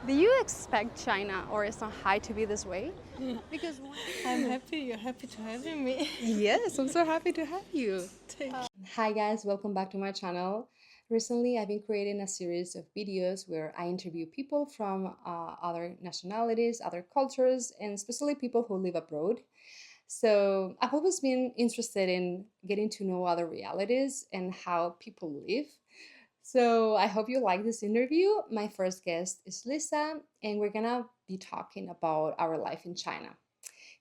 Do you expect China or Shanghai to be this way? Because I'm happy you're happy to having me. yes, I'm so happy to have you. Thank you. Hi guys, welcome back to my channel. Recently, I've been creating a series of videos where I interview people from other nationalities, other cultures, and especially people who live abroad. So I've always been interested in getting to know other realities and how people live. So I hope you like this interview. My first guest is Lisa, and we're gonna be talking about our life in China.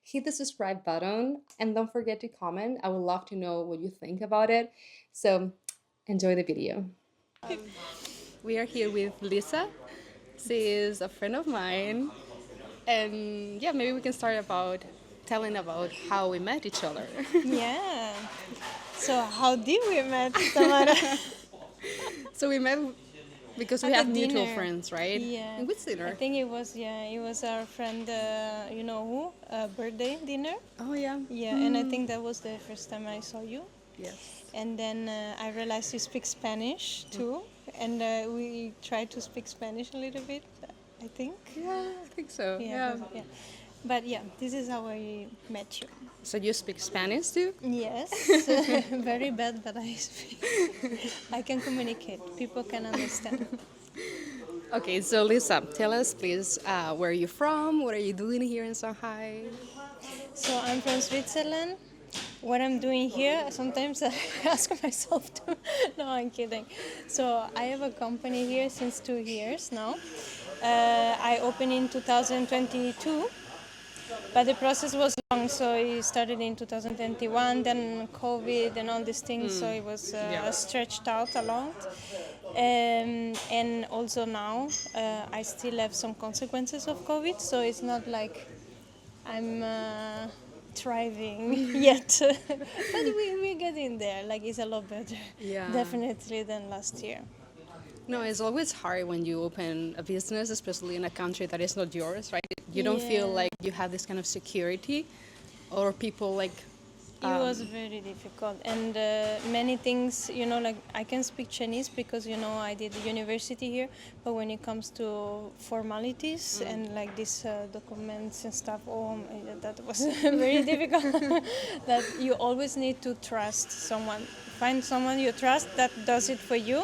Hit the subscribe button and don't forget to comment. I would love to know what you think about it. So enjoy the video. We are here with Lisa. She is a friend of mine. And yeah, maybe we can start about telling about how we met each other. Yeah. So how did we met, Tamara? So we met because we At have the mutual dinner. friends, right? Yeah. In which I dinner? think it was our friend, you know who, birthday dinner. Oh yeah. Yeah, and I think that was the first time I saw you. Yes. And then I realized you speak Spanish too, and we tried to speak Spanish a little bit, I think. Yeah, I think so. Yeah, Yeah. but, yeah. But yeah, this is how I met you. So you speak Spanish too? Yes, very bad, but I speak. I can communicate. People can understand. Okay, so Lisa, tell us please, where are you from? What are you doing here in Shanghai? So I'm from Switzerland. What I'm doing here, sometimes I ask myself to. No, I'm kidding. So I have a company here since 2 years now. I opened in 2022. But the process was long, so it started in 2021, then COVID and all these things, so it was Yeah. stretched out a lot. And also now, I still have some consequences of COVID, so it's not like I'm thriving yet. But we're getting there, like it's a lot better, Yeah. definitely, than last year. No, it's always hard when you open a business, especially in a country that is not yours, right? You don't feel Yeah. like you have this kind of security, or people like. It was very difficult, and many things, like I can speak Chinese because, I did the university here, but when it comes to formalities and like these documents and stuff, oh, that was very difficult. That you always need to trust someone. Find someone you trust that does it for you,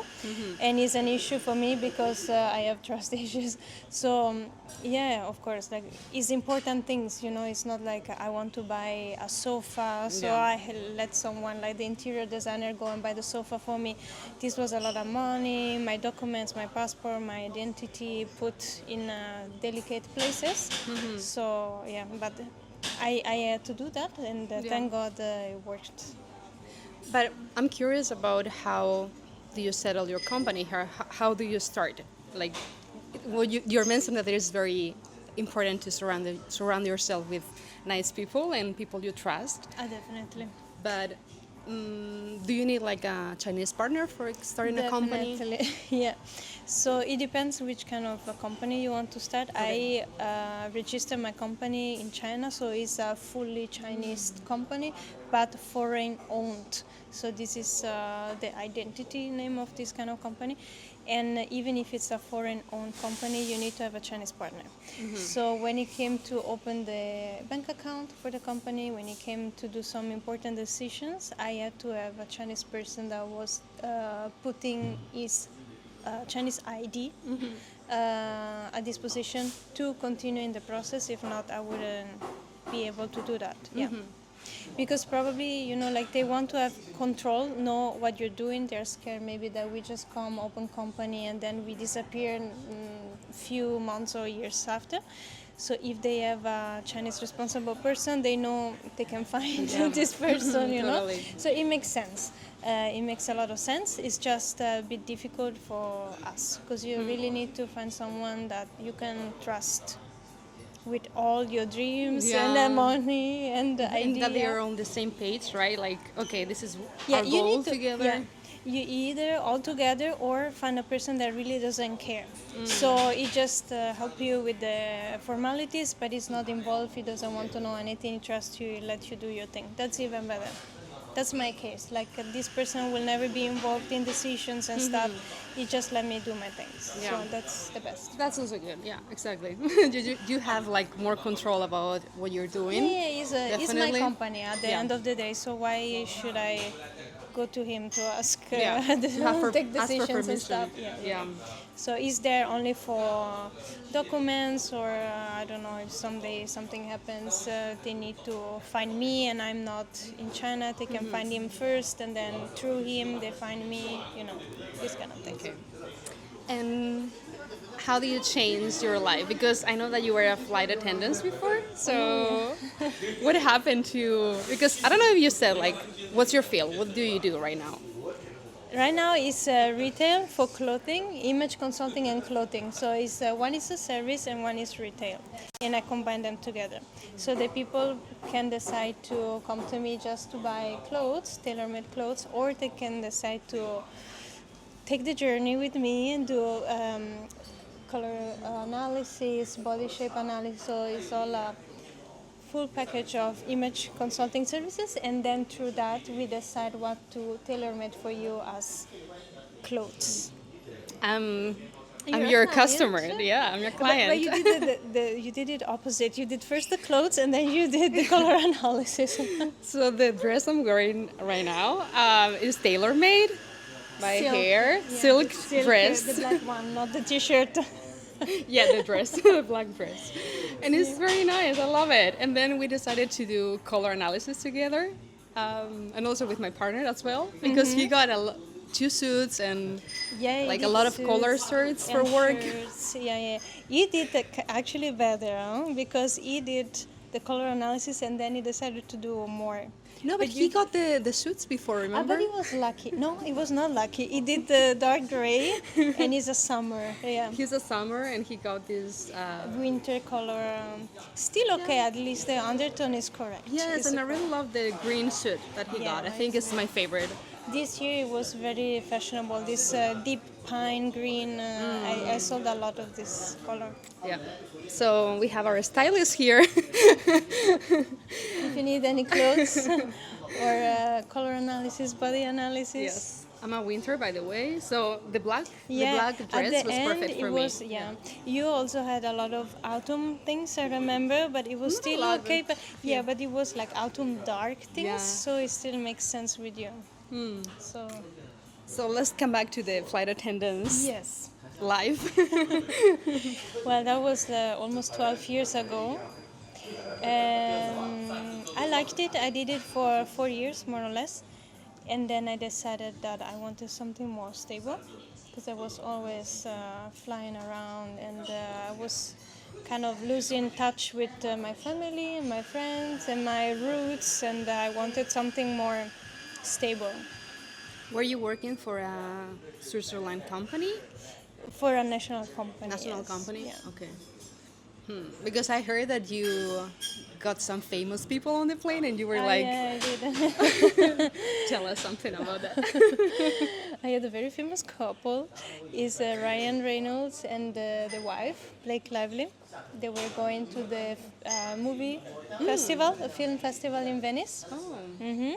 and it's an issue for me because I have trust issues. So yeah, of course, like it's important things. It's not like I want to buy a sofa, so Yeah. I let someone like the interior designer go and buy the sofa for me. This was a lot of money. My documents, my passport, my identity put in delicate places. So yeah, but I had to do that, and thank God it worked. But I'm curious about how do you settle your company here? How do you start? Like, well, you mentioned that it is very important to surround yourself with nice people and people you trust. Definitely. But do you need like a Chinese partner for starting a company? Definitely, yeah. So it depends which kind of a company you want to start. Okay. I registered my company in China, so it's a fully Chinese company, but foreign owned. So this is the identity name of this kind of company. And even if it's a foreign owned company, you need to have a Chinese partner. So when it came to open the bank account for the company, when it came to do some important decisions, I had to have a Chinese person that was putting his Chinese ID at disposition to continue in the process. If not, I wouldn't be able to do that. Yeah. Because probably, like they want to have control, know what you're doing. They're scared maybe that we just come, open company, and then we disappear few months or years after. So if they have a Chinese responsible person, they know they can find this person, Totally. So it makes sense. It makes a lot of sense. It's just a bit difficult for us because you really need to find someone that you can trust with all your dreams and the Yeah. money and the And that they idea. are on the same page, right? Like, okay, this is Yeah, our you goal need to. together. Yeah, you either all together or find a person that really doesn't care. So it just help you with the formalities, but it's not involved. He doesn't want to know anything. He trusts you. He let you do your thing. That's even better. That's my case. Like this person will never be involved in decisions and stuff. He just let me do my things. Yeah. So that's the best. That's also good. Yeah, exactly. You have like more control about what you're doing. Yeah, it's my Definitely. company at the Yeah. end of the day. So why should I go to him to ask Yeah. To have for- take ask for decisions and permission. stuff? Yeah. So is there only for documents, or I don't know, if someday something happens, they need to find me and I'm not in China, they can find him first and then through him they find me, this kind of things. Okay. And how do you change your life? Because I know that you were a flight attendant before. So what happened to? Because I don't know if you said like, what's your field? What do you do right now? Right now it's retail for clothing, image consulting and clothing. So it's one is a service and one is retail, and I combine them together. So the people can decide to come to me just to buy clothes, tailor-made clothes, or they can decide to take the journey with me and do color analysis, body shape analysis. So it's all a full package of image consulting services, and then through that we decide what to tailor-made for you as clothes. I'm You're a your client, customer. sure. Yeah, I'm your client. But you did you did it opposite. You did first the clothes and then you did the color analysis. So the dress I'm wearing right now is tailor made by Silk. hair, Yeah, silk the dress. the black one, not the t-shirt. Yeah, the dress, the black dress, and it's very nice. I love it. And then we decided to do color analysis together, and also with my partner as well, because he got two suits and Yeah, like he a did lot of suits color shirts for and work. shirts. Yeah. He did actually better, because he did the color analysis and then he decided to do more. No, but he got the suits before. Remember? But he was lucky. No, he was not lucky. He did the dark gray and he's a summer. Yeah. He's a summer, and he got this. Winter color. Still okay, at least the undertone is correct. Yes, It's and I really love the green suit that he Yeah, got. I think it's my favorite. This year it was very fashionable. This deep pine green. I sold a lot of this color. Yeah. So we have our stylist here. If you need any clothes or color analysis, body analysis. Yes. I'm a winter, by the way. So the black Yeah, dress at the was end perfect for it me. was You also had a lot of autumn things, I remember, but it was Not a still lot, okay. but- But but it was like autumn dark things, Yeah. so it still makes sense with you. So So let's come back to the flight attendants yes. life. Well, that was almost 12 years ago. I liked it. I did it for 4 years, more or less. And then I decided that I wanted something more stable because I was always flying around and I was kind of losing touch with my family and my friends and my roots, and I wanted something more stable. Were you working for a Switzerland company? For a national company. National yes. company? Yeah. Okay. Because I heard that you got some famous people on the plane and you were like, Yeah, I did. tell us something about that. I had a very famous couple. Is Ryan Reynolds and the wife, Blake Lively. They were going to the movie festival, a film festival in Venice. Oh.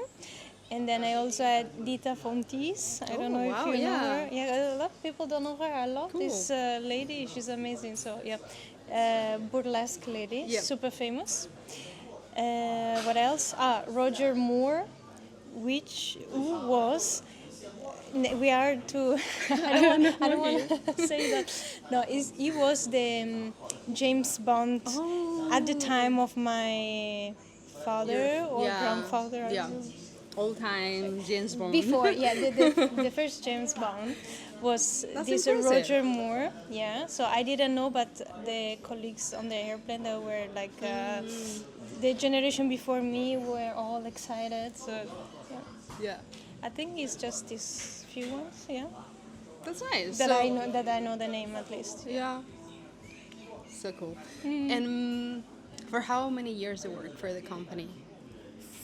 And then I also had Dita Fontis. I don't know wow, if you know yeah. her. Yeah, a lot of people don't know her. I love this lady. She's amazing. So yeah, burlesque lady, Yeah. super famous. What else? Roger Moore, who was. We are too. I don't want to say that. No, he was the James Bond at the time of my father or grandfather. I Yeah. don't know. Old time James Bond. Before, yeah, the first James Bond was That's this impressive. Roger Moore. Yeah, so I didn't know, but the colleagues on the airplane that were like the generation before me were all excited. So yeah, Yeah. I think it's just these few ones. Yeah, That's nice. that So- I know the name at least. Yeah. So cool. And for how many years you work for the company?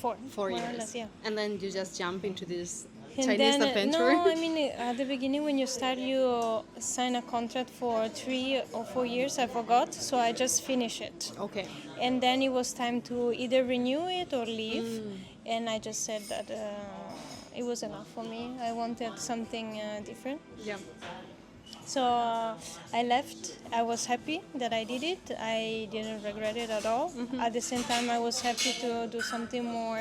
4 4 more or years. less, yeah. And then you just jump into this And Chinese then, adventure? no, I mean, at the beginning when you start, you sign a contract for 3 or 4 years, I forgot, so I just finished it. Okay. And then it was time to either renew it or leave. and I just said that it was enough for me. I wanted something different. Yeah. So I left. I was happy that I did it. I didn't regret it at all. At the same time, I was happy to do something more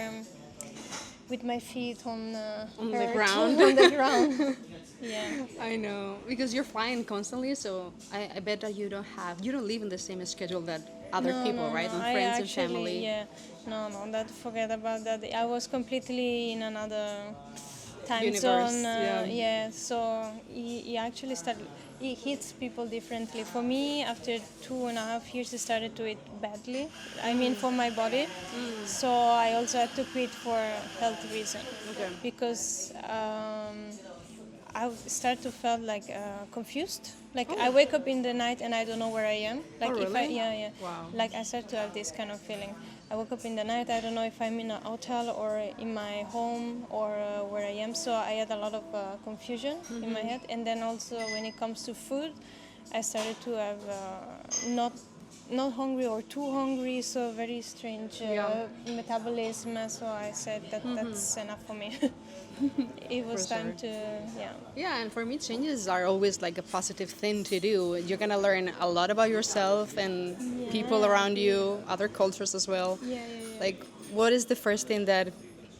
with my feet On the earth, ground. on the ground. Yeah. I know, because you're flying constantly, so I bet that you don't live in the same schedule that other No, people, no, right? no. And I friends and actually, family. yeah, no, that forget about that. I was completely in another time zone. Universe, yeah. Yeah, so he actually started. He hits people differently. For me, after 2.5 years, it started to hit badly. I mean, for my body. So I also had to quit for health reason Okay. because. I start to feel like confused. Like I wake up in the night and I don't know where I am. Like if I really? yeah. Wow. Like I start to have this kind of feeling. I wake up in the night. I don't know if I'm in a hotel or in my home or where I am. So I had a lot of confusion in my head. And then also when it comes to food, I started to have not hungry or too hungry. So very strange Yeah. metabolism. So I said that that's enough for me. It For was time sure. to yeah. Yeah, and for me, changes are always like a positive thing to do. You're gonna learn a lot about yourself and people Yeah. around you, other cultures as well. Yeah, yeah, yeah. Like, what is the first thing that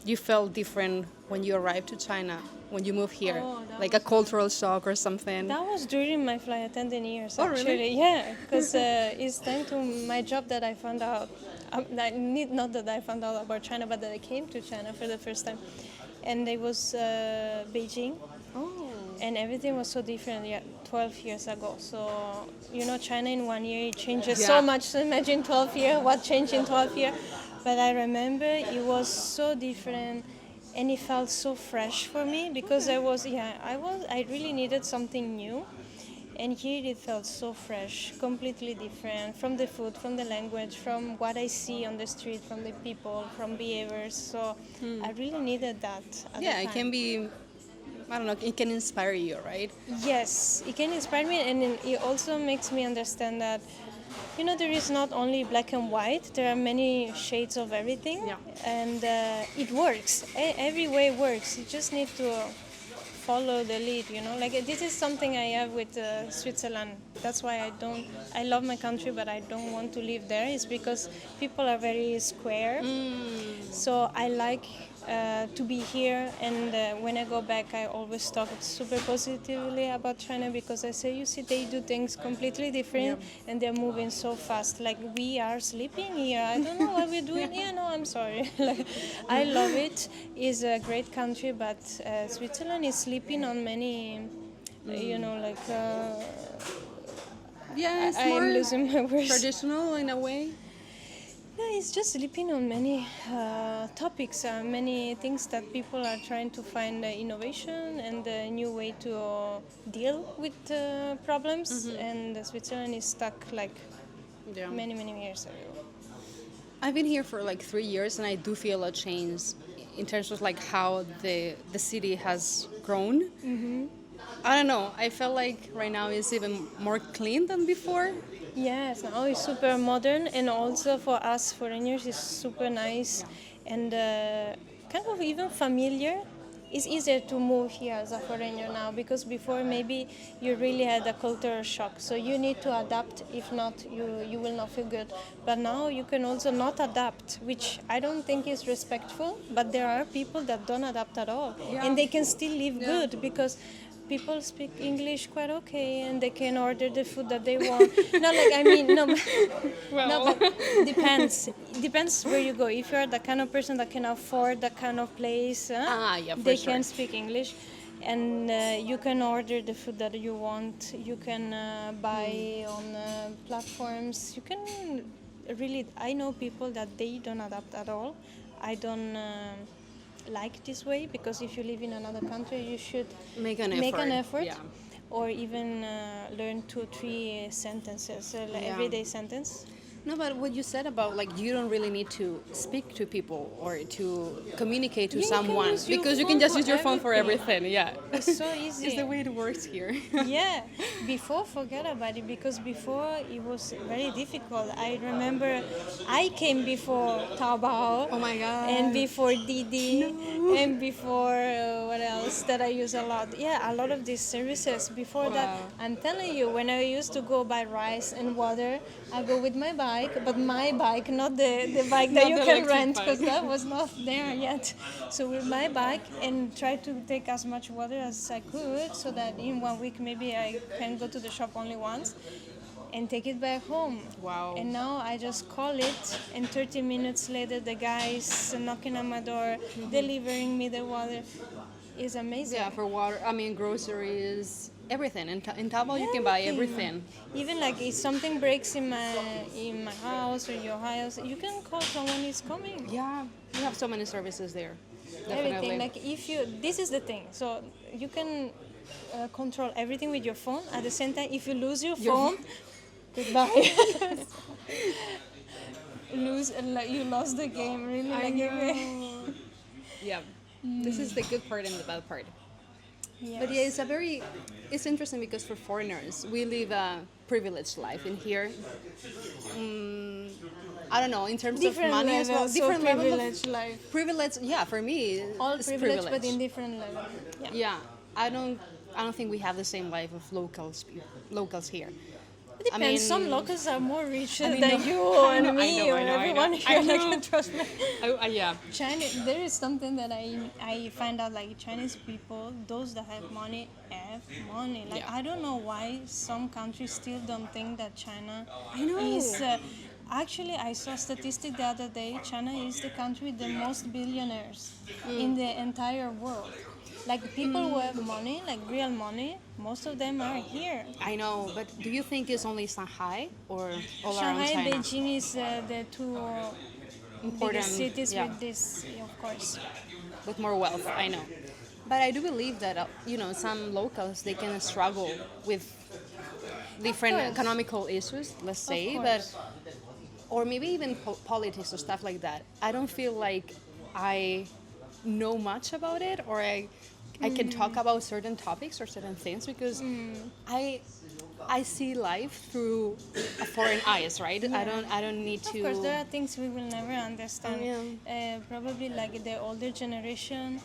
you felt different when you arrived to China, when you moved here? Oh, that Like a was cultural shock or something? That was during my flight attendant years, Oh, actually. really? Yeah, because it's time to my job that I found out. Not that I found out about China, but that I came to China for the first time, and it was Beijing, Oh. and everything was so different. Yeah, 12 years ago. So China in 1 year it changes Yeah. so much. So imagine 12 years, what changed in 12 years? But I remember it was so different and it felt so fresh for me because I really needed something new, and here it felt so fresh, completely different from the food, from the language, from what I see on the street, from the people, from behaviors. So I really needed that at Yeah, the it time. can be, I don't know, it can inspire you, right? Yes, it can inspire me, and it also makes me understand that there is not only black and white. There are many shades of everything, Yeah. and it works. Every way works. You just need to follow the lead. Like this is something I have with Switzerland. That's why I don't. I love my country, but I don't want to live there. Is because people are very square. So I like to be here, and when I go back, I always talk super positively about China because I say, you see, they do things completely different, and they're moving so fast. Like we are sleeping here. I don't know what we're doing here. No, I'm sorry. Like I love it. It's a great country, but Switzerland is sleeping on many. Like Yeah, it's I am more losing my words. traditional in a way. Yeah, it's just sleeping on many topics, many things that people are trying to find innovation and a new way to deal with problems. And Switzerland is stuck like Yeah. many, many years ago. I've been here for like 3 years, and I do feel a change in terms of like how the city has grown. I don't know. I felt like right now it's even more clean than before. Yes, now it's super modern, and also for us foreigners, it's super nice and kind of even familiar. It's easier to move here as a foreigner now because before maybe you really had a cultural shock. So you need to adapt. If not, you will not feel good. But now you can also not adapt, which I don't think is respectful. But there are people that don't adapt at all, and they can still live good because people speak English quite okay, and they can order the food that they want. Not like I mean, no, no, but depends. It depends where you go. If you're the kind of person that can afford that kind of place, Yeah, for they sure. can speak English, and you can order the food that you want. You can buy on platforms. You can really. I know people that they don't adapt at all. I don't. Like this way because if you live in another country you should Make an make an effort. effort Yeah. or even learn 2 3 sentences like Yeah. everyday sentence. No, but what you said about like you don't really need to speak to people or to communicate to Yeah, you can someone use your because you can phone just for use your phone for everything. everything. Yeah, It's so it's easy. the way it works here. Yeah, before forget about it because before it was very difficult. I remember I came before Taobao Oh my and god. before Didi No. and before what else that I use a lot. Yeah, a lot of these services. Before that, Wow. I'm telling you, when I used to go buy rice and water, I go with my bike, but my bike, not the bike that Not you the can electric rent because bike. that was not there yet. So with my bike and try to take as much water as I could so that in 1 week maybe I can go to the shop only once and take it back home. Wow. And now I just call it and 30 minutes later the guy is knocking on my door, delivering me the water. It's amazing. Yeah, for water. I mean, groceries, everything. In Taobao, you can buy Everything. everything. Even like if something breaks in my house or your house, you can call someone is coming. Yeah, you have so many services there. Everything. Definitely. Like if you, this is the thing. So you can control everything with your phone. At the same time, if you lose your Your phone, goodbye. Lose like you lost the game. Really, I like know. Yeah, this is the good part and the bad part. yes. But yeah, it's interesting because for foreigners, we live a privileged life in here. I don't know, in terms Different of money as well, levels different of level privilege life. privilege. Yeah, for me, All it's privilege, but in different level. Yeah. Yeah, I don't think we have the same life of locals here. It depends. Some mean- locals are more rich I mean, than no, you I know, and me or everyone I here. know. Like, trust me. Yeah. China, there is something that I find out like Chinese people, those that have money. Like Yeah. I don't know why some countries still don't think that China I know. is. Actually, I saw a statistic the other day. China is the country with the most billionaires in the entire world. Like people who have money, like real money, most of them are here. I know, but do you think it's only Shanghai or all around Shanghai and China? Beijing is the two Important, biggest cities yeah, with this, of course. with more wealth. I know, but I do believe that some locals they can struggle with different course. economical issues, let's say, Of but course. or maybe even politics or stuff like that. I don't feel like I know much about it or I can talk about certain topics or certain things because I see life through a foreign eyes, right? I don't need Of to. course, there are things we will never understand. Yeah. Probably like the older generation,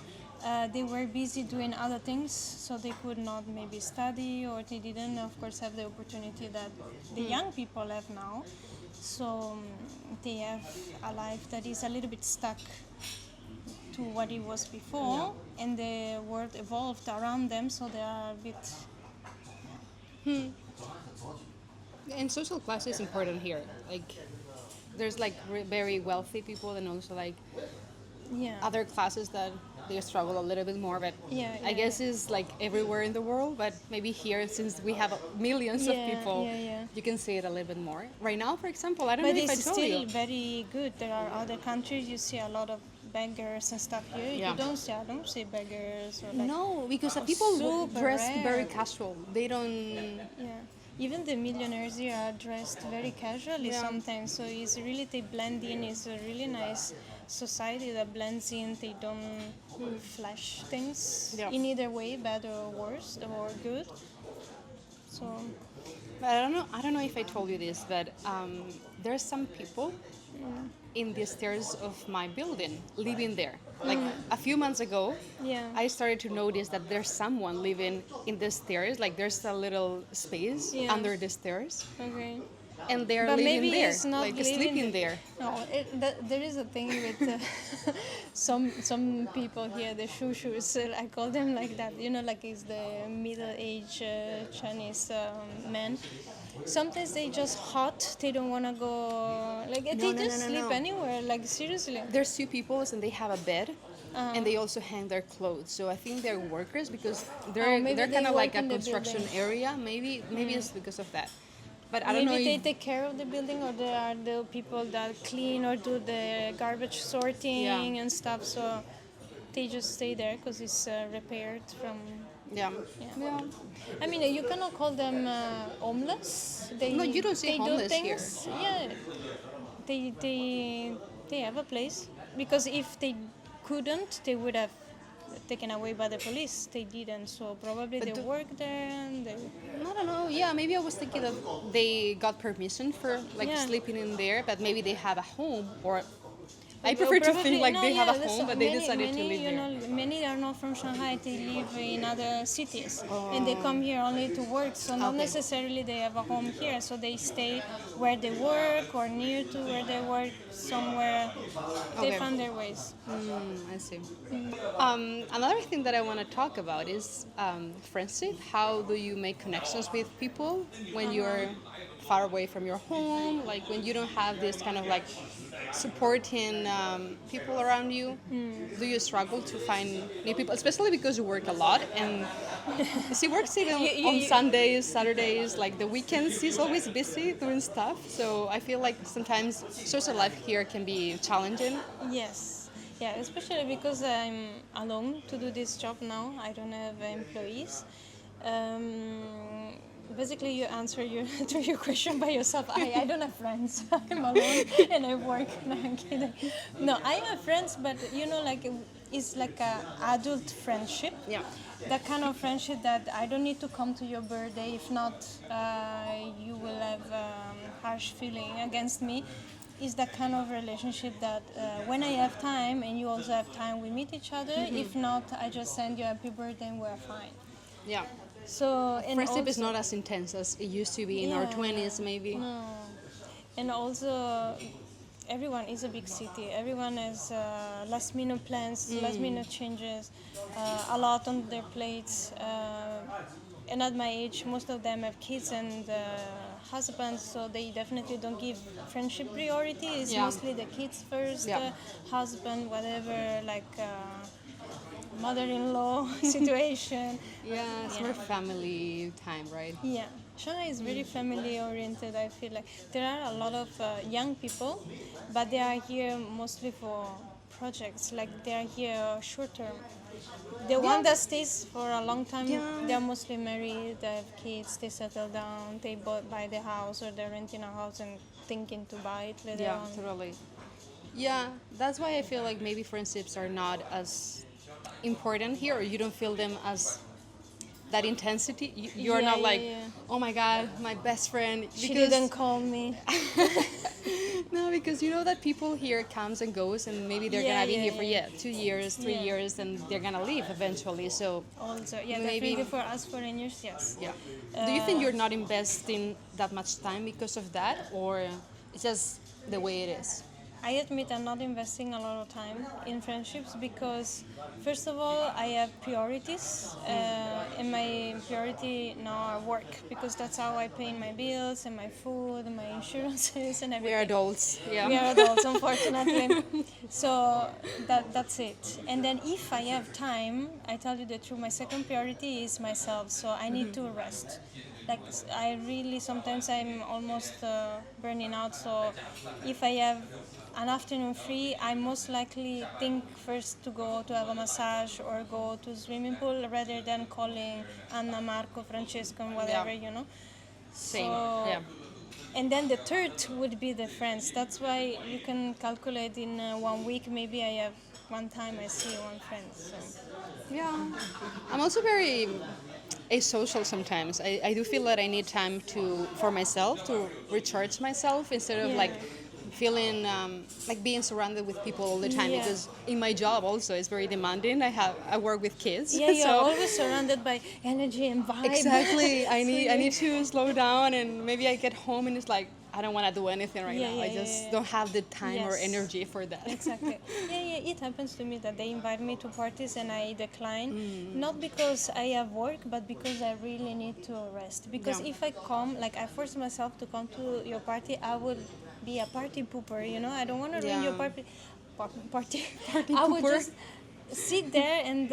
they were busy doing other things, so they could not maybe study or they didn't, of course, have the opportunity that the young people have now. So they have a life that is a little bit stuck to what it was before, and the world evolved around them, so they are a bit. And social class is important here. Like, there's like very wealthy people and also like Yeah. other classes that they struggle a little bit more. But Yeah, I yeah, guess it's like everywhere in the world. But maybe here, since we have millions of Yeah, people, yeah. you can see it a little bit more. Right now, for example, I don't But know if I it's told still you. very good. There are other countries you see a lot of beggars and stuff here. Yeah. You don't see. I don't see beggars or like. No, because the people super dress rare. very casual. They don't. Yeah. Even the millionaires here are dressed very casually Yeah. sometimes. So it's really they blend in. It's a really nice society that blends in. They don't flash things Yeah. in either way, bad or worse or good. So But I don't know if I told you this, but there are some people in the stairs of my building living there. Like a few months ago, yeah. I started to notice that there's someone living in the stairs. Like there's a little space Yeah. under the stairs, Okay. and they're But living maybe there, it's not like living sleeping there. No, there is a thing with some people here, the shushu. I call them like that. You know, like it's the middle-aged Chinese men. Sometimes they just hot. They don't wanna go. Like they no, just no, sleep no. anywhere. Like seriously. There's two people, and they have a bed, and they also hang their clothes. So I think they're workers because maybe they're they kind of like work a in the construction building. area. Maybe it's because of that. But I don't know Maybe they if take care of the building, or they are the people that clean or do the garbage sorting Yeah. and stuff. So they just stay there because it's repaired from Yeah. Yeah. Yeah. I mean, you cannot call them homeless. No, you don't see they do homeless here. things. Yeah, they have a place because if they couldn't, they would have taken away by the police. They didn't, so probably But they work there and they. I don't know. Yeah, maybe I was thinking that they got permission for like Yeah. sleeping in there, but maybe they have a home, or I Well, prefer to probably think like no, they have yeah. a home, but they decided to Many, live you there. know, many are not from Shanghai. They live in other cities, and they Oh. come here only to work. So not Okay. necessarily they have a home here. So they stay where they work or near to where they work, somewhere. They Okay. find their ways. I see. Another thing that I want to talk about is friendship. How do you make connections with people when you're far away from your home? Like when you don't have this kind of like supporting people around you. Do you struggle to find new people, especially because you work a lot and she works even on Sundays, Saturdays, like the weekends. She's always busy doing stuff. So I feel like sometimes social life here can be challenging. Yes. Yeah, especially because I'm alone to do this job now. I don't have employees. Um, Basically, you answer your to your question by yourself. I don't have friends. I'm alone and I work. No, I'm kidding. No, I have friends, but you know, like it's like a adult friendship. Yeah. That kind of friendship that I don't need to come to your birthday. If not, you will have harsh feeling against me. Is that kind of relationship that when I have time and you also have time, we meet each other. If not, I just send you a happy birthday and we're fine. Yeah. So and Friendship is also, not as intense as it used to be in our Yeah. 20s, maybe. no. And also, everyone is a big city. Everyone has last minute plans, last minute changes, a lot on their plates. And at my age, most of them have kids and husbands, so they definitely don't give friendship priority. It's Yeah. mostly the kids first, Yeah. husband, whatever, like mother-in-law situation. Yeah, it's more family time, right? Yeah, Shanghai is very family oriented. I feel like there are a lot of young people, but they are here mostly for projects. Like they are here short term. The one that stays for a long time, Yeah. they are mostly married. They have kids. They settle down. They buy the house or they're renting a house and thinking to buy it later Yeah, on. totally. Yeah, that's why I feel like maybe friendships are not as important here, or you don't feel them as that intensity. You're Yeah, not yeah, like, yeah. oh my God, my best friend. She didn't call me. No, because you know that people here comes and goes, and maybe they're Yeah, gonna be yeah, here for yeah. 2 years, 3 years, and they're gonna leave eventually. So Also, yeah, Maybe- definitely for us foreigners, yes. yeah. Do you think you're not investing that much time because of that, or it's just the way it is? I admit I'm not investing a lot of time in friendships because, first of all, I have priorities, and my priority now are work because that's how I pay my bills and my food and my insurances and everything. We're adults. Yeah. We are adults, unfortunately. So that's it. And then if I have time, I tell you the truth, my second priority is myself. So I need to rest. Like I really sometimes I'm almost burning out. So if I have an afternoon free, I most likely think first to go to have a massage or go to swimming pool rather than calling Anna, Marco, Francesco, and whatever, Yeah. you know. Same. So, Yeah. and then the third would be the friends. That's why you can calculate in 1 week. Maybe I have one time I see one friend. So. Yeah. I'm also very asocial sometimes. I do feel that I need time for myself to recharge myself instead of Yeah. like feeling like being surrounded with people all the time, Yeah. because in my job also it's very demanding. I work with kids. Yeah, you're so always surrounded by energy and vibe. exactly. I So need to slow down, and maybe I get home and it's like I don't want to do anything right Yeah, now. yeah, I yeah, just yeah. don't have the time or Yes. energy for that. Exactly. Yeah, it happens to me that they invite me to parties and I decline. Not because I have work, but because I really need to rest. Because Yeah. if I come, like I force myself to come to your party, I would be a party pooper, you know? I don't want to ruin your Yeah. party. Party. Party I would pooper. just sit there and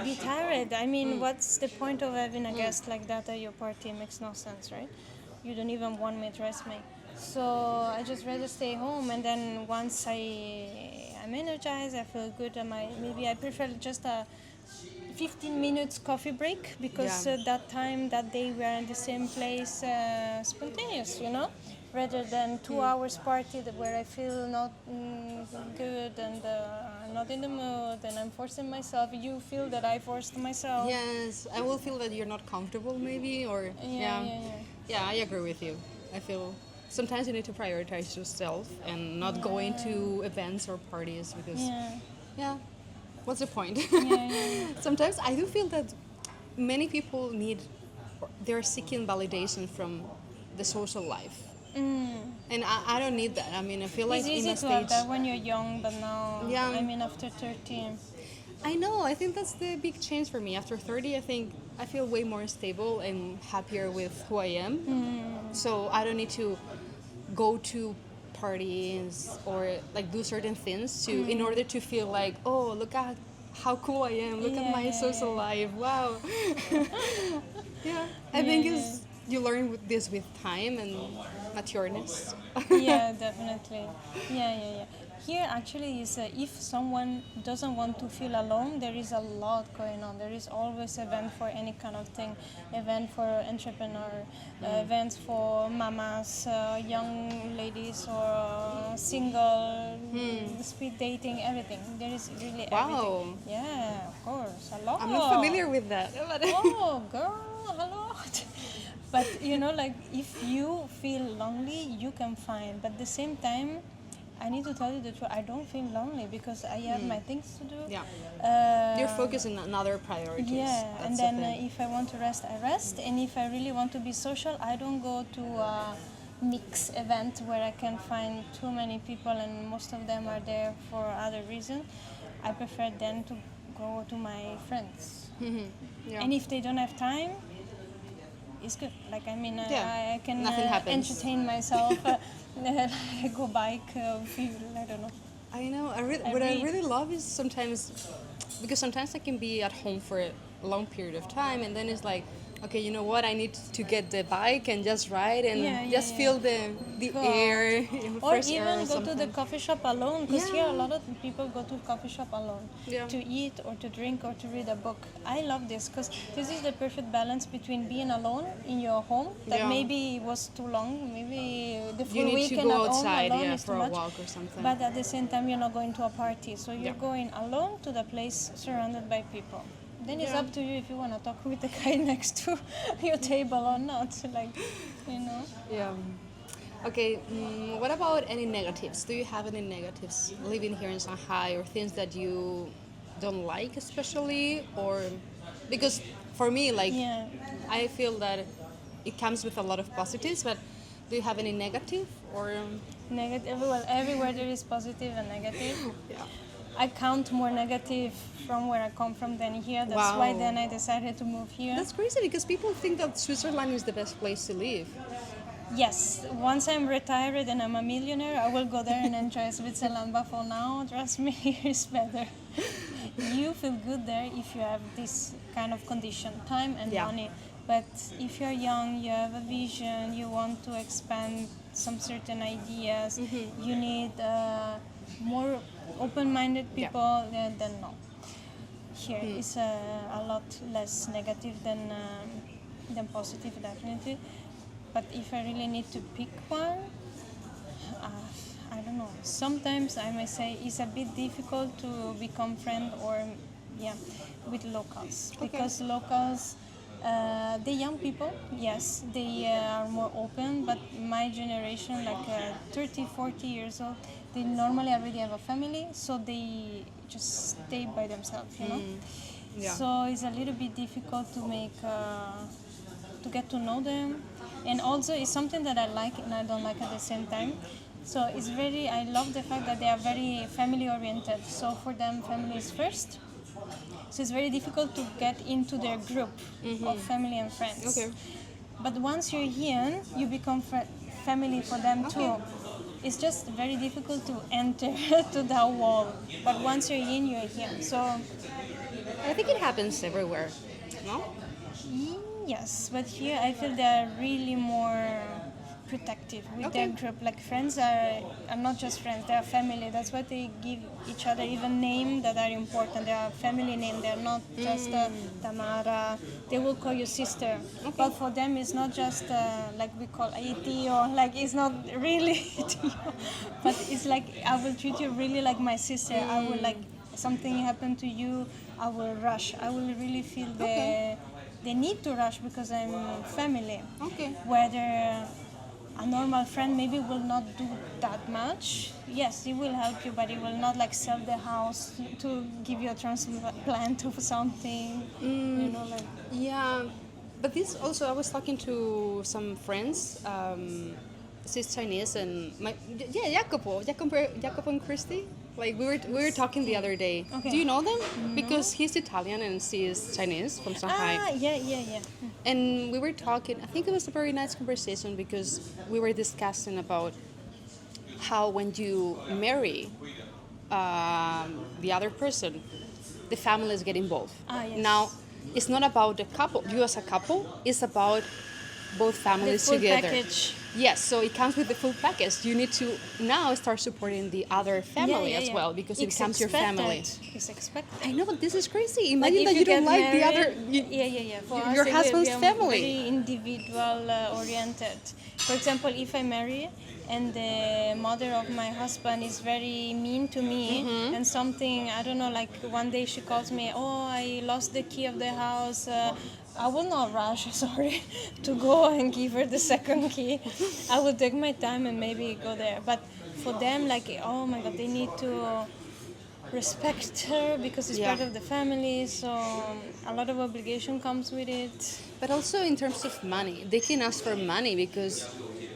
be tired. I mean, what's the point of having a guest like that at your party? It makes no sense, right? You don't even want me, trust me. So I just rather stay home, and then once I'm energized, I feel good. Maybe I prefer just a 15 minutes coffee break because Yeah. that time, that day, we are in the same place, spontaneous, rather than 2 hours party where I feel not good and not in the mood and I'm forcing myself. You feel that I forced myself. Yes, I will feel that you're not comfortable, maybe, or Yeah, yeah, yeah, yeah. yeah. I agree with you. I feel sometimes you need to prioritize yourself and not going Yeah. to events or parties because, Yeah, yeah, what's the point? yeah, yeah. Sometimes I do feel that many people need, they're seeking validation from the social life, and I don't need that. I mean, I feel It's like in easy a to have stage, that when you're young, but now, yeah. I mean, after 13. I know. I think that's the big change for me. After 30, I think I feel way more stable and happier with who I am. So I don't need to go to parties or like do certain things to in order to feel like, oh, look at how cool I am. Look at Yeah, my yeah, social yeah. life. Wow. Yeah. I Yeah, think yeah. is you learn with this with time and matureness. Yeah, definitely. Yeah, yeah, yeah. Here actually is if someone doesn't want to feel alone, there is a lot going on. There is always event for any kind of thing, event for entrepreneur, events for mamas, young ladies, or single, speed dating, everything. There is really everything. Wow. Yeah, of course, a lot. I'm not familiar with that. Oh, girl, a lot. But like if you feel lonely, you can find. But at the same time, I need to tell you the truth. I don't feel lonely because I have my things to do. Yeah. You're Uh, focusing on other priorities. yeah, and That's the then thing. if I want to rest, I rest. And if I really want to be social, I don't go to a mix event where I can find too many people and most of them are there for other reasons. I prefer then to go to my friends. Yeah. And if they don't have time, it's good. Like I mean, Yeah, I can nothing happens. entertain myself, go bike, feel I don't know. I know. I What I read. really love is sometimes, because sometimes I can be at home for a long period of time, and then it's like, okay, you know what? I need to get the bike and just ride and Yeah, yeah, just yeah. feel the Go air, Or fresh air even or go to the something. coffee shop alone, because here a Yeah. lot of people go to coffee shop alone Yeah. to eat or to drink or to read a book. I love this because this is the perfect balance between being alone in your home that Yeah. maybe was too long, maybe the You full need to weekend go at home outside, alone yeah, is for too a much. walk or something. But at the same time, you're not going to a party, so you're Yeah. going alone to the place surrounded by people. Then it's Yeah. up to you if you want to talk with the guy next to your table or not. Like, you know. Yeah. Okay. What about any negatives? Do you have any negatives living here in Shanghai, or things that you don't like, especially, or because for me, like, Yeah. I feel that it comes with a lot of positives, but do you have any negative or? Negative. Well, everywhere there is positive and negative. Yeah. I count more negative from where I come from than here. That's why Wow. then I decided to move here. That's crazy because people think that Switzerland is the best place to live. Yes, once I'm retired and I'm a millionaire, I will go there and enjoy Switzerland. But for now, trust me, here is better. You feel good there if you have this kind of condition, time and Yeah. money. But if you're young, you have a vision, you want to expand some certain ideas, you need more open-minded Yeah. people, then no. Here is a lot less negative than positive, definitely. But if I really need to pick one, I don't know. Sometimes I may say it's a bit difficult to become friend or yeah with locals because locals, the young people, yes, they are more open. But my generation, like 30, 40 years old, they normally already have a family, so they just stay by themselves, you know. Yeah. So it's a little bit difficult to make. To get to know them, and also it's something that I like and I don't like at the same time. So it's very, I love the fact that they are very family oriented. So for them, family is first. So it's very difficult to get into their group of family and friends. Okay. But once you're here, you become family for them too. It's just very difficult to enter to that wall. But once you're in, you're here. So I think it happens everywhere. No? yes, but here I feel they are really more protective with Okay. their group. Like friends are not just friends; they are family. That's why they give each other even name that are important. They are family name. They are not just Tamara. They will call you sister. But for them, it's not just like we call Tío. Like it's not really Tío, but it's like I will treat you really like my sister. I will like something happen to you. I will rush. I will really feel the need to rush because I'm family. Okay. Whether a normal friend maybe will not do that much. Yes, he will help you, but he will not like sell the house to give you a transplant of something. You know, like Yeah, but this also, I was talking to some friends. She's Chinese, and Jacopo and Christy. Like we were talking the other day. Okay. Do you know them? Because he's Italian and she is Chinese from Shanghai. yeah. And we were talking. I think it was a very nice conversation because we were discussing about how when you marry the other person, the families get involved. Yes. Now, it's not about the couple, you as a couple, it's about both families full together. package. Yes, so it comes with the full package. You need to now start supporting the other family as well because it It's becomes your family. expected. It's expected. I know, this is crazy. Like Imagine if that you don't get like the married- other. Yeah. For your us, husband's we are family. Very individual oriented. For example, if I marry and the mother of my husband is very mean to me and something, I don't know, like one day she calls me, oh, I lost the key of the house. I will not rush, sorry, to go and give her the second key. I will take my time and maybe go there. But for them, like, oh my God, they need to respect her because it's part of the family, so a lot of obligation comes with it. But also in terms of money, they can ask for money because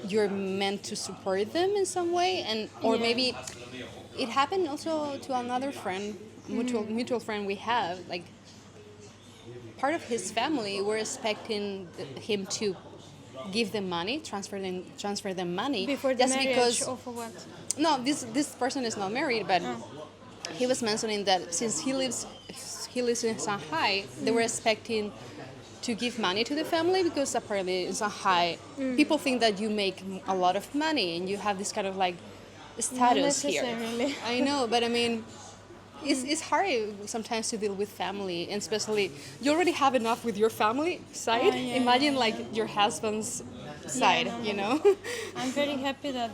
you're meant to support them in some way, and or maybe it happened also to another friend, mutual friend we have. Like part of his family were expecting him to give them money, transfer them money Before the just marriage, because. or for what? No, this person is not married, but he was mentioning that since he lives in Shanghai, they were expecting to give money to the family because apparently in Shanghai, people think that you make a lot of money and you have this kind of like status here. necessarily. I know, but I mean, it's hard sometimes to deal with family, and especially you already have enough with your family side. Imagine like your husband's side, no, you no. know. I'm very happy that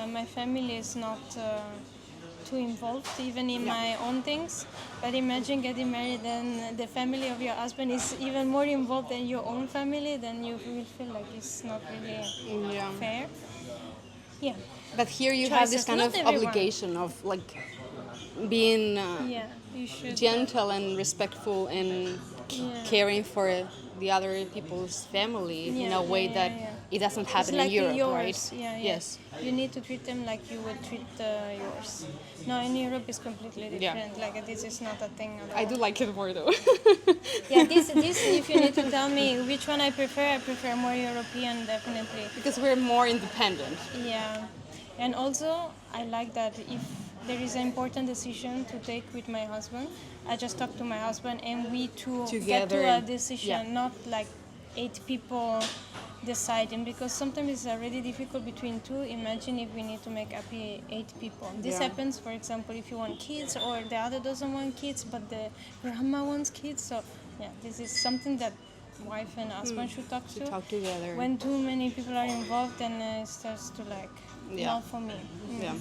my family is not too involved, even in my own things. But imagine getting married and the family of your husband is even more involved than your own family, then you will feel like it's not really Yeah. fair. Yeah. But here you have this Choices, kind not of everyone. obligation of like being Yeah, you should. gentle and respectful and caring for the other people's family in a way that it doesn't It's happen like in Europe, yours. right? Yeah. Yes. You need to treat them like you would treat yours. No, in Europe it's completely different. Like this is not a thing at all. I do like it more though. Yeah, this. If you need to tell me which one I prefer more European, definitely. Because we're more independent. Yeah, and also I like that if there is an important decision to take with my husband, I just talk to my husband and we two get Together. to a decision, Yeah. not like 8 people deciding, because sometimes it's already difficult between two. Imagine if we need to make happy 8 people. This happens, for example, if you want kids or the other doesn't want kids, but the grandma wants kids. So yeah, this is something that wife and husband should talk to. Talk together. When too many people are involved, then it starts to like not for me. Yeah,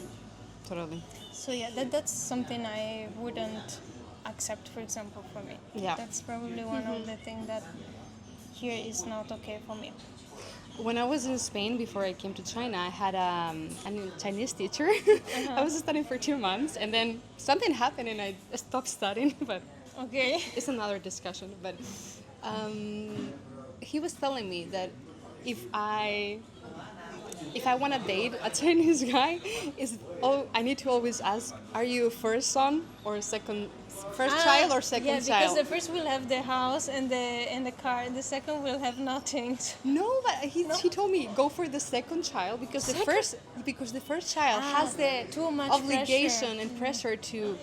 totally. So yeah, that's something I wouldn't accept, for example, for me. Yeah. That's probably one of the things that here is not okay for me. When I was in Spain before I came to China, I had a Chinese teacher. I was studying for 2 months, and then something happened, and I stopped studying. But Okay. it's another discussion. But he was telling me that if I want to date a Chinese guy, I need to always ask, are you first son or first child or second yeah, child? because the first will have the house and the car, and the second will have nothing. No, but he told me go for the second child because the first child has the too much obligation pressure. and pressure to.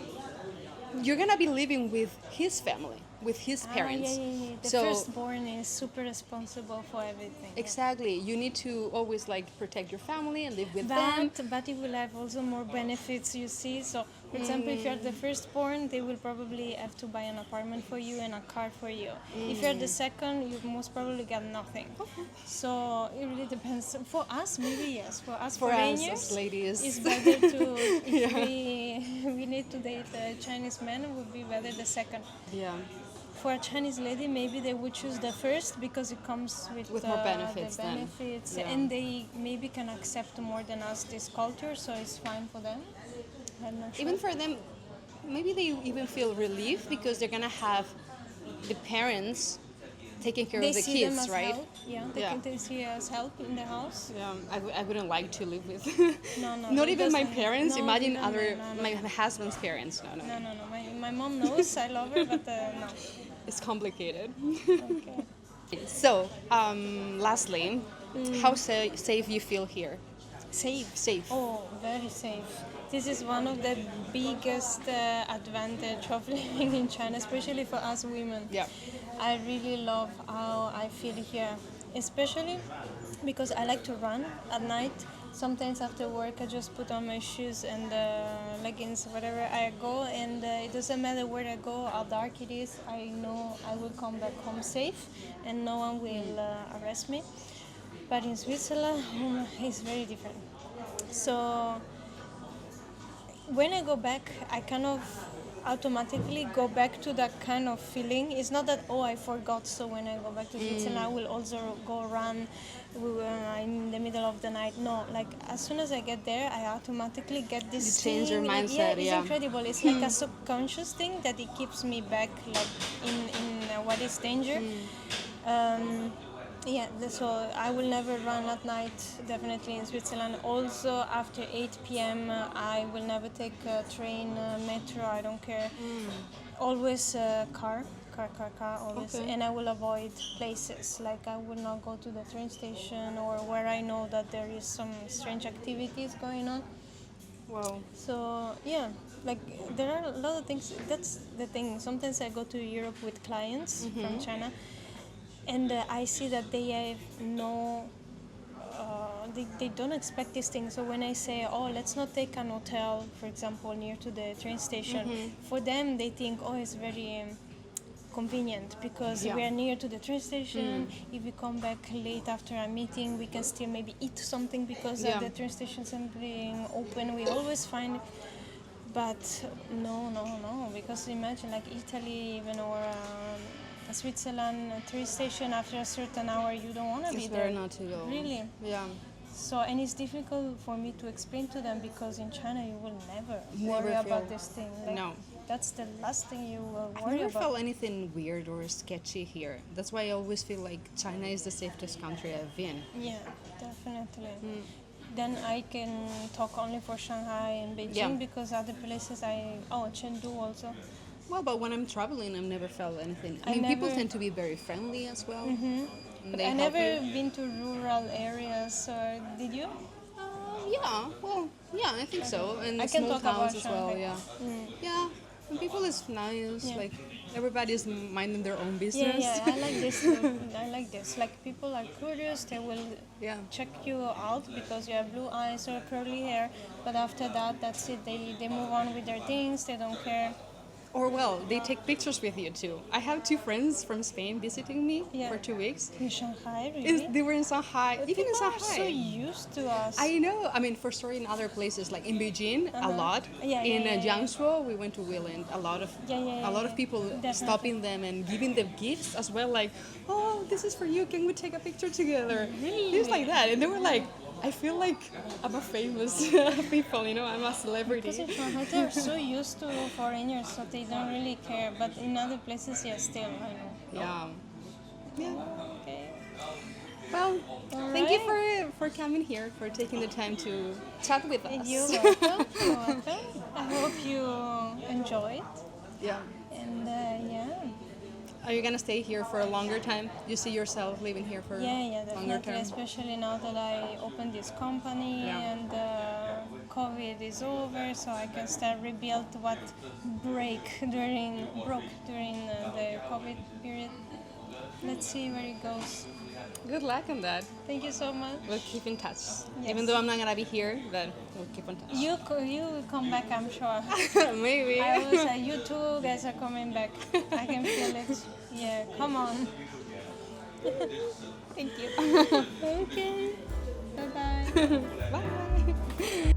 You're gonna be living with his family with his Ah, parents. yeah. The So firstborn is super responsible for everything. exactly, you need to always like protect your family and live with them. But it will have also more benefits, you see. So, for example, if you're the firstborn, they will probably have to buy an apartment for you and a car for you. If you're the second, you most probably get nothing. So it really depends. For us, maybe yes. For us For us foreigners, as ladies. it's better to if we need to date a Chinese man, it would be better the second. Yeah. For a Chinese lady, maybe they would choose the first because it comes With more benefits the then. benefits, Yeah. and they maybe can accept more than us this culture, so it's fine for them. I'm not sure. Even for them, maybe they even feel relief because they're gonna have the parents taking care they of the see them kids, as right? help. Yeah, they see as help in the house. Yeah, I wouldn't like to live with. No, Not it even my doesn't- parents. no, Imagine no, other no. my husband's parents. No. No. My mom knows I love her, but no. It's complicated. Okay. So, lastly, how safe you feel here? Safe. Safe. Oh, very safe. This is one of the biggest advantage of living in China, especially for us women. Yeah. I really love how I feel here, especially because I like to run at night. Sometimes after work, I just put on my shoes and leggings, wherever I go, and it doesn't matter where I go, how dark it is. I know I will come back home safe, and no one will arrest me. But in Switzerland, it's very different. So when I go back, I kind of automatically go back to that kind of feeling. It's not that, oh, I forgot, so when I go back to Switzerland, I will also go run in the middle of the night. No, like as soon as I get there, I automatically get this You change your thing, like, mindset, it's yeah. incredible. It's like a subconscious thing that it keeps me back, like in what is danger. So I will never run at night, definitely in Switzerland. Also, after 8 p.m., I will never take a train, metro, I don't care. Always car, always. Okay. And I will avoid places, like I will not go to the train station or where I know that there is some strange activities going on. Wow. So yeah, like there are a lot of things. That's the thing. Sometimes I go to Europe with clients from China, and I see that they have they don't expect these things. So when I say, oh, let's not take an hotel, for example, near to the train station, for them they think, oh, it's very convenient because Yeah. we are near to the train station. If we come back late after a meeting, we can still maybe eat something because Yeah. the train station is being open. We always find. But no, because imagine like Italy even or Switzerland train station after a certain hour you don't want to be It's there. better not to go. Really. Yeah. So and it's difficult for me to explain to them because in China you will never worry feel- about this thing. Like, No. That's the last thing you will I worry never about. felt anything weird or sketchy here. That's why I always feel like China is the safest country I've been. Yeah, definitely. Then I can talk only for Shanghai and Beijing Yeah. because other places Chengdu also. Well, but when I'm traveling, I've never felt anything. I I mean, people never- tend to be very friendly as well. And But they I help never you. been to rural areas. Did you? Yeah, well, yeah, I think so. And I can small talk towns about as well, Shanghai. yeah. Yeah, and people is nice. Yeah. Like, everybody's minding their own Yeah, business. I like this. Too. I like this. Like people are curious. They will Yeah. check you out because you have blue eyes or curly hair. But after that, that's it. They move on with their things. They don't care. Or, well, they take pictures with you too. I have two friends from Spain visiting me Yeah. for 2 weeks. In Shanghai, really? They were in Shanghai, even in People are Shanghai. so used to us. I know. I mean, for sure, in other places like in Beijing, a lot. Yeah, in yeah, yeah. Jiangsu, we went to Willand. A lot of Yeah, a lot of yeah. people Definitely. stopping them and giving them gifts as well. Like, oh, this is for you. Can we take a picture together? Really? Things like that, and they were like, I feel like I'm a famous people. You know, I'm a celebrity. Because in Shanghai, they are so used to foreigners, so they don't really care. But in other places, yeah, still, I know. Yeah. Yeah. Okay. Well, thank you for coming here, for taking the time to chat with us. You're welcome. You're welcome. I hope you enjoyed. Yeah. And yeah. Are you gonna stay here for a longer time? You see yourself living here for Yeah, longer definitely. term? Especially now that I opened this company Yeah. and COVID is over, so I can start rebuild what broke during the COVID period. Let's see where it goes. Good luck on that. Thank you so much. We'll keep in touch. Yes. Even though I'm not gonna be here, but we'll keep in touch. You will come back, I'm sure. Maybe. I will say you two guys are coming back. I can feel it. Yeah, come on. Thank you. Okay. Bye bye. Bye.